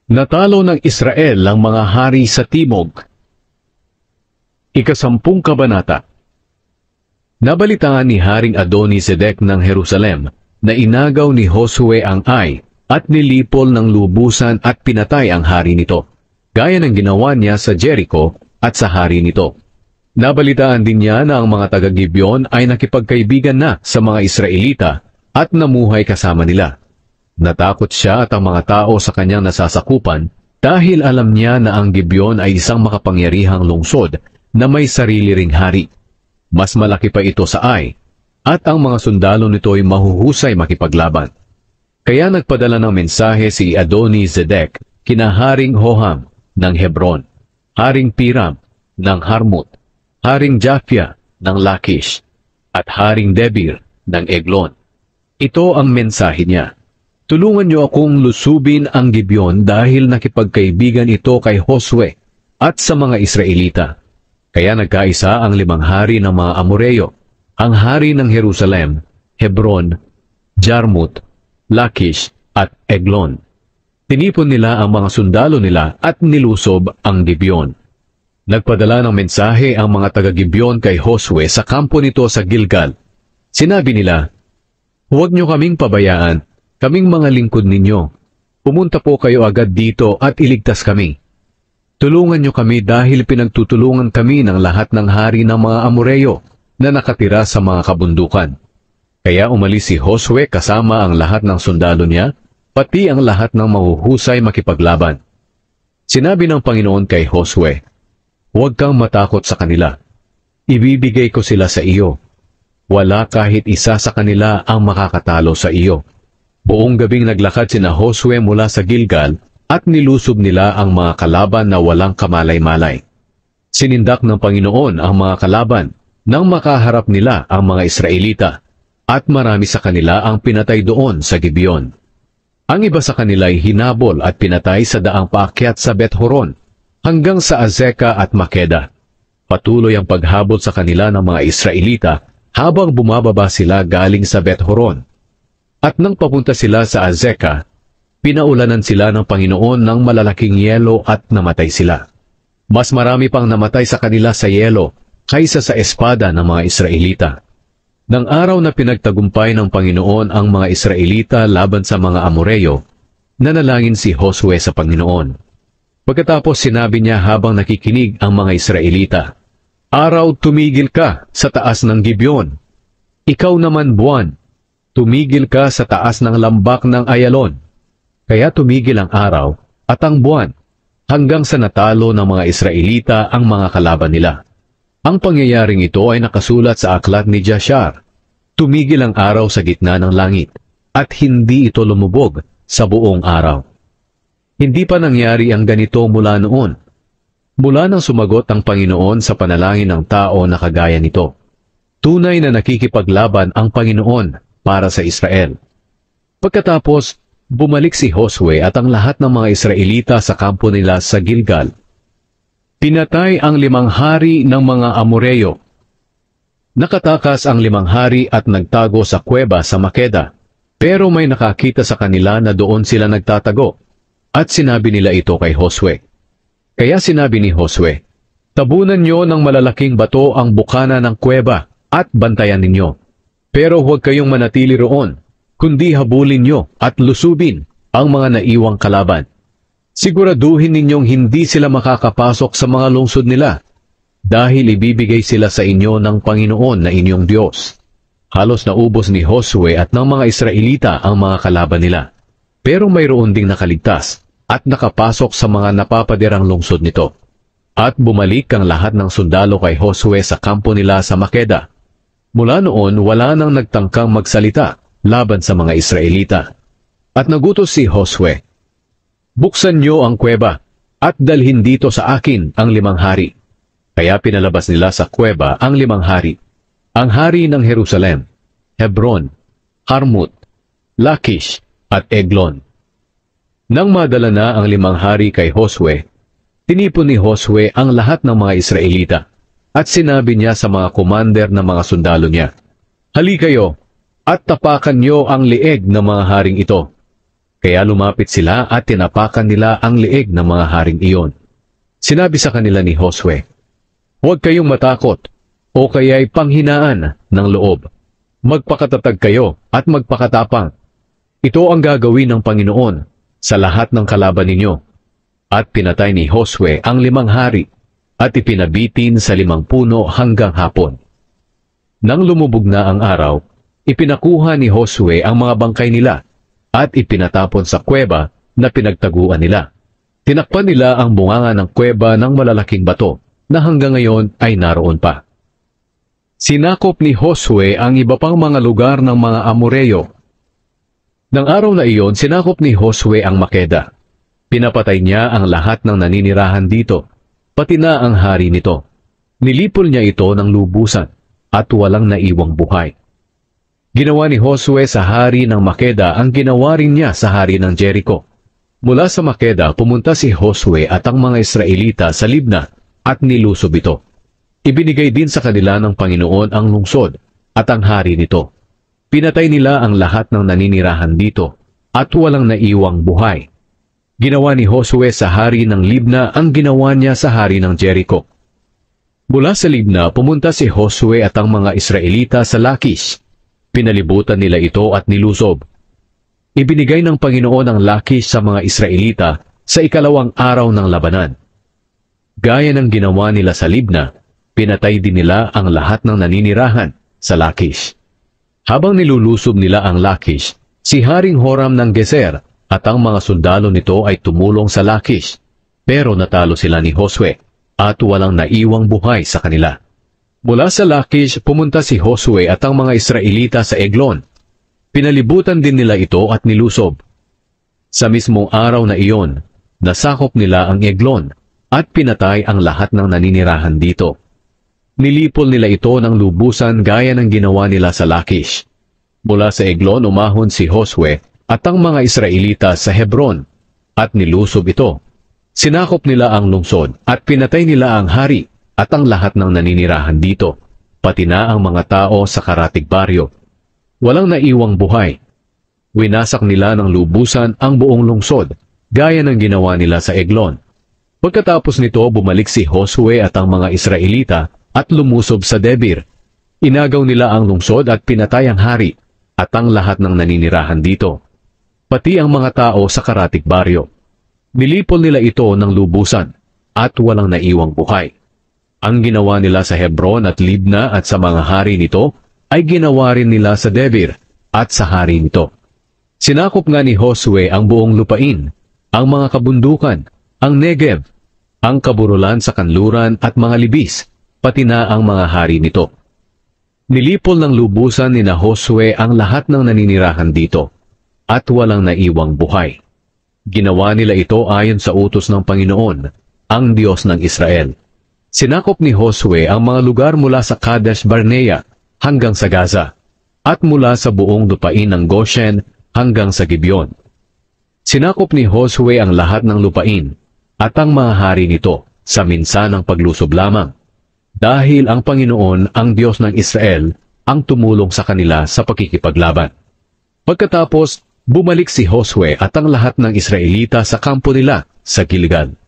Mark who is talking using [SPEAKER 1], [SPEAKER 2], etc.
[SPEAKER 1] Natalo ng Israel ang mga hari sa timog. Ikasampung kabanata. Nabalitaan ni Haring Adoni-Sedec ng Jerusalem na inagaw ni Josue ang Ai at nilipol ng lubusan at pinatay ang hari nito, gaya ng ginawa niya sa Jericho at sa hari nito. Nabalitaan din niya na ang mga taga-Gibeon ay nakipagkaibigan na sa mga Israelita at namuhay kasama nila. Natakot siya at ang mga tao sa kanyang nasasakupan dahil alam niya na ang Gibeon ay isang makapangyarihang lungsod na may sarili ring hari. Mas malaki pa ito sa Ai, at ang mga sundalo nito ay mahuhusay makipaglaban. Kaya nagpadala ng mensahe si Adoni-Sedec kina Haring Hoham ng Hebron, Haring Piram ng Harmut, Haring Japhia ng Lakish, at Haring Debir ng Eglon. Ito ang mensahe niya: tulungan niyo akong lusubin ang Gibeon dahil nakipagkaibigan ito kay Josue at sa mga Israelita. Kaya nagkaisa ang 5 hari ng mga Amoreyo, ang hari ng Jerusalem, Hebron, Jarmut, Lakish, at Eglon. Tinipon nila ang mga sundalo nila at nilusob ang Gibeon. Nagpadala ng mensahe ang mga taga-Gibeon kay Josue sa kampo nito sa Gilgal. Sinabi nila, "Huwag niyo kaming pabayaan, kaming mga lingkod ninyo. Pumunta po kayo agad dito at iligtas kami. Tulungan niyo kami dahil pinagtutulungan kami ng lahat ng hari ng mga Amoreyo na nakatira sa mga kabundukan." Kaya umalis si Josue kasama ang lahat ng sundalo niya, pati ang lahat ng mahuhusay makipaglaban. Sinabi ng Panginoon kay Josue, "Huwag kang matakot sa kanila. Ibibigay ko sila sa iyo. Wala kahit isa sa kanila ang makakatalo sa iyo." Buong gabing naglakad sina Josue mula sa Gilgal at nilusob nila ang mga kalaban na walang kamalay-malay. Sinindak ng Panginoon ang mga kalaban nang makaharap nila ang mga Israelita, at marami sa kanila ang pinatay doon sa Gibeon. Ang iba sa kanila ay hinabol at pinatay sa daang paakyat sa Bet-Horon hanggang sa Azeka at Makeda. Patuloy ang paghabol sa kanila ng mga Israelita habang bumababa sila galing sa Bet-Horon. At nang papunta sila sa Azeka, pinaulanan sila ng Panginoon ng malalaking yelo at namatay sila. Mas marami pang namatay sa kanila sa yelo kaysa sa espada ng mga Israelita. Nang araw na pinagtagumpay ng Panginoon ang mga Israelita laban sa mga Amoreyo, nanalangin si Josue sa Panginoon. Pagkatapos sinabi niya habang nakikinig ang mga Israelita, "Araw, tumigil ka sa taas ng Gibeon. Ikaw naman, buwan, tumigil ka sa taas ng lambak ng Ayalon." Kaya tumigil ang araw at ang buwan hanggang sa natalo ng mga Israelita ang mga kalaban nila. Ang pangyayaring ito ay nakasulat sa aklat ni Jashar. Tumigil ang araw sa gitna ng langit at hindi ito lumubog sa buong araw. Hindi pa nangyari ang ganito mula noon. Mula nang sumagot ang Panginoon sa panalangin ng tao na kagaya nito. Tunay na nakikipaglaban ang Panginoon para sa Israel. Pagkatapos, bumalik si Josue at ang lahat ng mga Israelita sa kampo nila sa Gilgal. Pinatay ang 5 hari ng mga Amoreyo. Nakatakas ang 5 hari at nagtago sa kuweba sa Makeda, pero may nakakita sa kanila na doon sila nagtatago, at sinabi nila ito kay Josue. Kaya sinabi ni Josue, "Tabunan niyo ng malalaking bato ang bukana ng kuweba at bantayan ninyo. Pero huwag kayong manatili roon, kundi habulin nyo at lusubin ang mga naiwang kalaban. Siguraduhin ninyong hindi sila makakapasok sa mga lungsod nila, dahil ibibigay sila sa inyo ng Panginoon na inyong Diyos." Halos naubos ni Josue at ng mga Israelita ang mga kalaban nila, pero mayroon ding nakaligtas at nakapasok sa mga napapadirang lungsod nito. At bumalik ang lahat ng sundalo kay Josue sa kampo nila sa Makeda. Mula noon, wala nang nagtangkang magsalita laban sa mga Israelita. At nagutos si Josue, "Buksan niyo ang kuweba at dalhin dito sa akin ang 5 hari." Kaya pinalabas nila sa kuweba ang 5 hari. Ang hari ng Jerusalem, Hebron, Harmut, Lakish, at Eglon. Nang madala na ang 5 hari kay Josue, tinipon ni Josue ang lahat ng mga Israelita, at sinabi niya sa mga commander ng mga sundalo niya, "Hali kayo, at tapakan niyo ang lieg ng mga haring ito." Kaya lumapit sila at tinapakan nila ang leeg ng mga haring iyon. Sinabi sa kanila ni Josue, "Huwag kayong matakot, o kaya'y panghinaan ng loob. Magpakatatag kayo at magpakatapang. Ito ang gagawin ng Panginoon sa lahat ng kalaban ninyo." At pinatay ni Josue ang 5 hari at ipinabitin sa 5 puno hanggang hapon. Nang lumubog na ang araw, ipinakuha ni Josue ang mga bangkay nila at ipinatapon sa kuweba na pinagtaguan nila. Tinakpan nila ang bunganga ng kuweba ng malalaking bato na hanggang ngayon ay naroon pa. Sinakop ni Josue ang iba pang mga lugar ng mga Amoreyo. Nang araw na iyon, sinakop ni Josue ang Makeda. Pinapatay niya ang lahat ng naninirahan dito, pati na ang hari nito. Nilipol niya ito ng lubusan at walang naiwang buhay. Ginawa ni Josue sa hari ng Makeda ang ginawa rin niya sa hari ng Jericho. Mula sa Makeda, pumunta si Josue at ang mga Israelita sa Libna at nilusob ito. Ibinigay din sa kanila ng Panginoon ang lungsod at ang hari nito. Pinatay nila ang lahat ng naninirahan dito at walang naiwang buhay. Ginawa ni Josue sa hari ng Libna ang ginawa niya sa hari ng Jericho. Mula sa Libna, pumunta si Josue at ang mga Israelita sa Lakish. Pinalibutan nila ito at nilusob. Ibinigay ng Panginoon ang Lakish sa mga Israelita sa 2 araw ng labanan. Gaya ng ginawa nila sa Libna, pinatay din nila ang lahat ng naninirahan sa Lakish. Habang nilulusob nila ang Lakish, si Haring Horam ng Gezer at ang mga sundalo nito ay tumulong sa Lakish, pero natalo sila ni Josue at walang naiwang buhay sa kanila. Mula sa Lakish, pumunta si Josue at ang mga Israelita sa Eglon. Pinalibutan din nila ito at nilusob. Sa mismong araw na iyon, nasakop nila ang Eglon at pinatay ang lahat ng naninirahan dito. Nilipol nila ito ng lubusan gaya ng ginawa nila sa Lakish. Mula sa Eglon, umahon si Josue at ang mga Israelita sa Hebron at nilusob ito. Sinakop nila ang lungsod at pinatay nila ang hari at ang lahat ng naninirahan dito, pati na ang mga tao sa karatig baryo. Walang naiwang buhay. Winasak nila ng lubusan ang buong lungsod, gaya ng ginawa nila sa Eglon. Pagkatapos nito, bumalik si Josue at ang mga Israelita at lumusob sa Debir. Inagaw nila ang lungsod at pinatay ang hari at ang lahat ng naninirahan dito, pati ang mga tao sa karatig baryo. Nilipol nila ito ng lubusan at walang naiwang buhay. Ang ginawa nila sa Hebron at Libna at sa mga hari nito ay ginawa rin nila sa Debir at sa hari nito. Sinakop nga ni Josue ang buong lupain, ang mga kabundukan, ang Negev, ang kaburulan sa kanluran at mga libis, pati na ang mga hari nito. Nilipol ng lubusan ni Josue ang lahat ng naninirahan dito at walang naiwang buhay. Ginawa nila ito ayon sa utos ng Panginoon, ang Diyos ng Israel. Sinakop ni Josue ang mga lugar mula sa Kadesh Barnea hanggang sa Gaza, at mula sa buong lupain ng Goshen hanggang sa Gibeon. Sinakop ni Josue ang lahat ng lupain at ang mga hari nito sa minsanang paglusob lamang, dahil ang Panginoon, ang Diyos ng Israel, ang tumulong sa kanila sa pakikipaglaban. Pagkatapos, bumalik si Josue at ang lahat ng Israelita sa kampo nila sa Gilgal.